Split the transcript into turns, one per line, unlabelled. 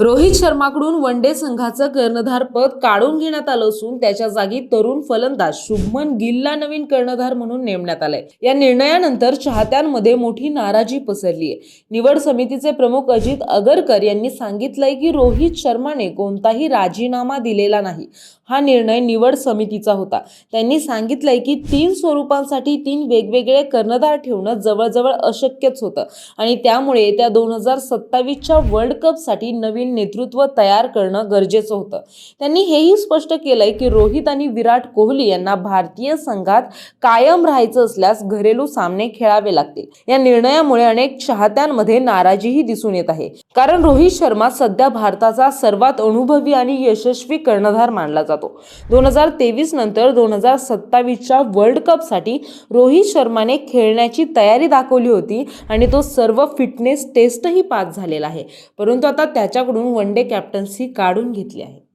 Rohit शर्माकडून one day संघाचं कर्णधारपद काढून घेण्यात आलं असून त्याच्या जागी तरुण फलंदाज शुभमन गिलला नवीन कर्णधार म्हणून नेमण्यात आलंय। या निर्णयानंतर चाहत्यांमध्ये मोठी नाराजी पसरली आहे। निवड समितीचे प्रमुख अजित अगरकर यांनी सांगितलंय की रोहित शर्माने कोणताही राजीनामा दिलेला नाही। हा निर्णय निवड समितीचा होता। त्यांनी सांगितलंय की 3 स्वरूपांसाठी 3 वेगवेगळे कर्णधार ठेवणं जवळजवळ अशक्यच होतं आणि त्यामुळे त्या 2027च्या वर्ल्ड कपसाठी नवीन नेतृत्व तयार करणं गरजेचं होतं। त्यांनी हेही स्पष्ट केलंय की रोहित आणि विराट कोहली यांना भारतीय संघात कायम राहायचं असल्यास घरेलू सामने खेळावे लागतील। या निर्णयामुळे अनेक चाहत्यांमध्ये नाराजीही दिसून येत आहे, कारण रोहित शर्मा सध्या भारताचा सर्वात अनुभवी आणि यशस्वी कर्णधार मानला जातो। 2023 नंतर 2027च्या वर्ल्ड कपसाठी रोहित शर्माने खेळण्याची तयारी दाखवली होती आणि तो सर्व फिटनेस टेस्टही पास झालेला आहे, परंतु आता त्याच्याकडून वनडे कॅप्टन्सी काढून घेतली आहे।